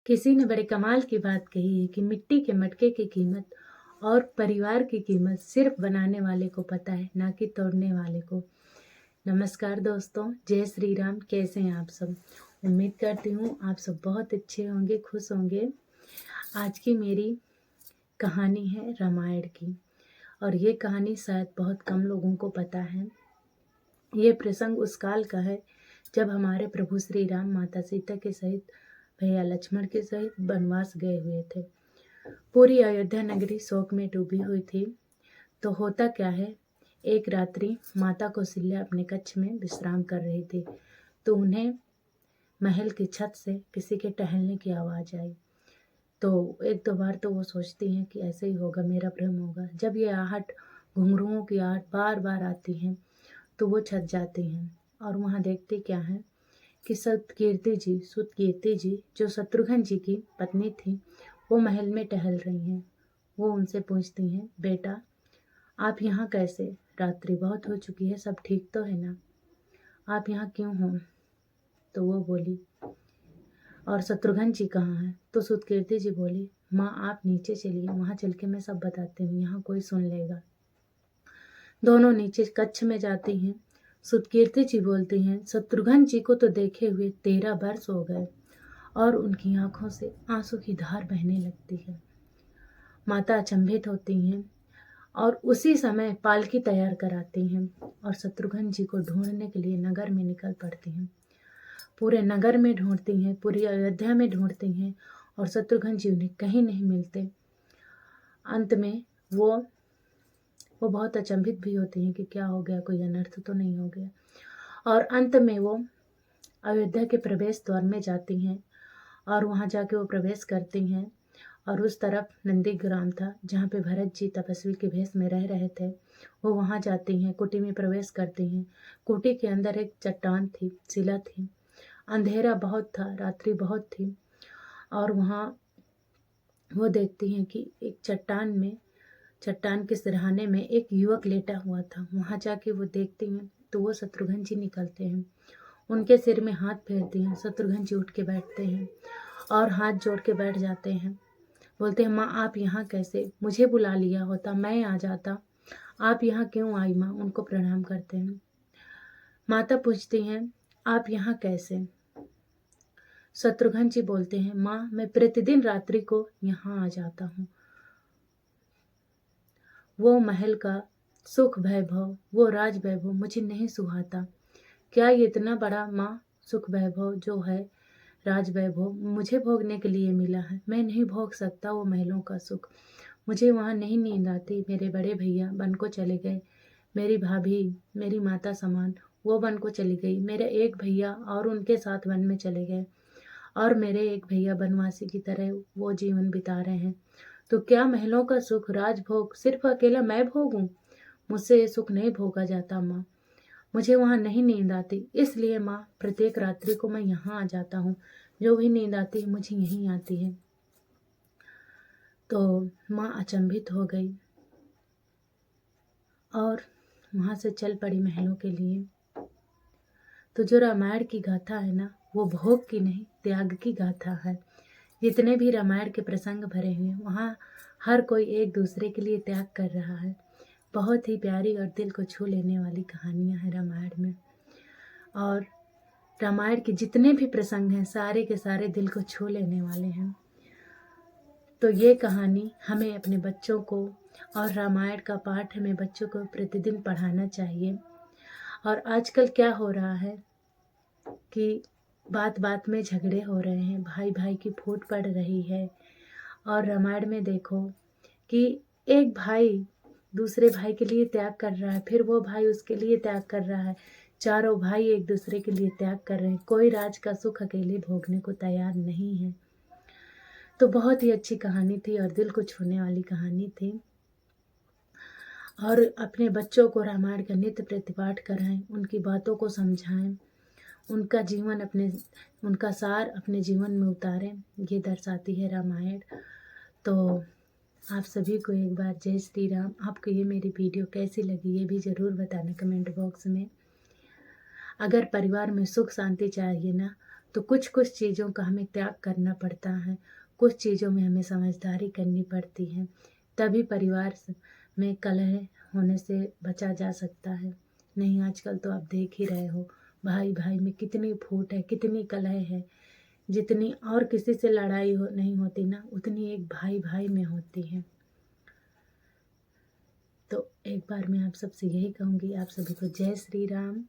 किसी ने बड़े कमाल की बात कही है कि मिट्टी के मटके की कीमत और परिवार की कीमत सिर्फ बनाने वाले को पता है, ना कि तोड़ने वाले को। नमस्कार दोस्तों, जय श्री राम। कैसे हैं आप सब? उम्मीद करती हूँ आप सब बहुत अच्छे होंगे, खुश होंगे। आज की मेरी कहानी है रामायण की, और ये कहानी शायद बहुत कम लोगों को पता है। ये प्रसंग उस काल का है जब हमारे प्रभु श्री राम माता सीता के सहित भैया लक्ष्मण के सहित वनवास गए हुए थे। पूरी अयोध्या नगरी शोक में डूबी हुई थी। तो होता क्या है, एक रात्रि माता कौशल्या अपने कक्ष में विश्राम कर रही थी, तो उन्हें महल की छत से किसी के टहलने की आवाज़ आई। तो एक दो बार तो वो सोचती हैं कि ऐसे ही होगा, मेरा भ्रम होगा। जब ये आहट, घुंघरुओं की आहट बार बार आती हैं, तो वो छत जाती हैं और वहाँ देखती क्या है कि सुतकीर्ति जी जो शत्रुघ्न जी की पत्नी थी, वो महल में टहल रही हैं। वो उनसे पूछती हैं, बेटा आप यहाँ कैसे? रात्रि बहुत हो चुकी है, सब ठीक तो है ना? आप यहाँ क्यों हो? तो वो बोली, और शत्रुघ्न जी कहाँ हैं? तो सुतकीर्ति जी बोली, माँ आप नीचे चलिए, वहाँ चल के मैं सब बताती हूँ, यहाँ कोई सुन लेगा। दोनों नीचे कक्ष में जाती हैं। सुतकीर्ति जी बोलती हैं, शत्रुघ्न जी को तो देखे हुए 13 वर्ष हो गए, और उनकी आंखों से आंसू की धार बहने लगती है। माता अचंभित होती हैं और उसी समय पालकी तैयार कराती हैं और शत्रुघ्न जी को ढूंढने के लिए नगर में निकल पड़ती हैं। पूरे नगर में ढूंढती हैं, पूरी अयोध्या में ढूंढती हैं, और शत्रुघ्न जी उन्हें कहीं नहीं मिलते। अंत में वो बहुत अचंभित भी होती हैं कि क्या हो गया, कोई अनर्थ तो नहीं हो गया। और अंत में वो अयोध्या के प्रवेश द्वार में जाती हैं, और वहाँ जाके वो प्रवेश करती हैं, और उस तरफ नंदीग्राम था जहाँ पे भरत जी तपस्वी के भेष में रह रहे थे। वो वहाँ जाती हैं, कुटी में प्रवेश करती हैं। कुटी के अंदर एक चट्टान थी, शिला थी। अंधेरा बहुत था, रात्रि बहुत थी, और वहाँ वो देखती हैं कि एक चट्टान के सिरहाने में एक युवक लेटा हुआ था। वहाँ जाके वो देखती हैं तो वो शत्रुघ्न जी निकलते हैं। उनके सिर में हाथ फेरती हैं। शत्रुघ्न जी उठ के बैठते हैं और हाथ जोड़ के बैठ जाते हैं। बोलते हैं, माँ आप यहाँ कैसे? मुझे बुला लिया होता, मैं आ जाता, आप यहाँ क्यों आई माँ? उनको प्रणाम करते हैं। माता पूछती हैं, आप यहाँ कैसे? शत्रुघ्न जी बोलते हैं, माँ मैं प्रतिदिन रात्रि को यहाँ आ जाता हूँ। वो महल का सुख वैभव, वो राज वैभव मुझे नहीं सुहाता। क्या ये इतना बड़ा माँ सुख वैभव जो है, राज वैभव मुझे भोगने के लिए मिला है? मैं नहीं भोग सकता वो महलों का सुख। मुझे वहाँ नहीं नींद आती। मेरे बड़े भैया वन को चले गए, मेरी भाभी मेरी माता समान वो वन को चली गई, मेरे एक भैया और उनके साथ वन में चले गए, और मेरे एक भैया बनवासी की तरह वो जीवन बिता रहे हैं। तो क्या महलों का सुख, राजभोग सिर्फ अकेला मैं भोगूं? मुझसे ये सुख नहीं भोगा जाता माँ। मुझे वहाँ नहीं नींद आती, इसलिए माँ प्रत्येक रात्रि को मैं यहाँ आ जाता हूँ। जो भी नींद आती है मुझे यहीं आती है। तो माँ अचंभित हो गई और वहाँ से चल पड़ी महलों के लिए। तो जो रामायण की गाथा है ना, वो भोग की नहीं, त्याग की गाथा है। जितने भी रामायण के प्रसंग भरे हुए हैं, वहाँ हर कोई एक दूसरे के लिए त्याग कर रहा है। बहुत ही प्यारी और दिल को छू लेने वाली कहानियाँ हैं रामायण में। और रामायण के जितने भी प्रसंग हैं, सारे के सारे दिल को छू लेने वाले हैं। तो ये कहानी हमें अपने बच्चों को, और रामायण का पाठ हमें बच्चों को प्रतिदिन पढ़ाना चाहिए। और आजकल क्या हो रहा है कि बात बात में झगड़े हो रहे हैं, भाई भाई की फूट पड़ रही है। और रामायण में देखो कि एक भाई दूसरे भाई के लिए त्याग कर रहा है, फिर वो भाई उसके लिए त्याग कर रहा है। चारों भाई एक दूसरे के लिए त्याग कर रहे हैं। कोई राज का सुख अकेले भोगने को तैयार नहीं है। तो बहुत ही अच्छी कहानी थी और दिल को छूने वाली कहानी थी। और अपने बच्चों को रामायण का नित्य प्रतिपाठ कराएं, उनकी बातों को समझाएं, उनका सार अपने जीवन में उतारें। ये दर्शाती है रामायण। तो आप सभी को एक बार जय श्री राम। आपको ये मेरी वीडियो कैसी लगी ये भी ज़रूर बताना कमेंट बॉक्स में। अगर परिवार में सुख शांति चाहिए ना, तो कुछ कुछ चीज़ों का हमें त्याग करना पड़ता है, कुछ चीज़ों में हमें समझदारी करनी पड़ती है, तभी परिवार में कलह होने से बचा जा सकता है। नहीं, आजकल तो आप देख ही रहे हो, भाई भाई में कितनी फूट है, कितनी कलह है। जितनी और किसी से लड़ाई नहीं होती ना, उतनी एक भाई भाई में होती है। तो एक बार मैं आप सबसे यही कहूँगी, आप सभी को जय श्री राम।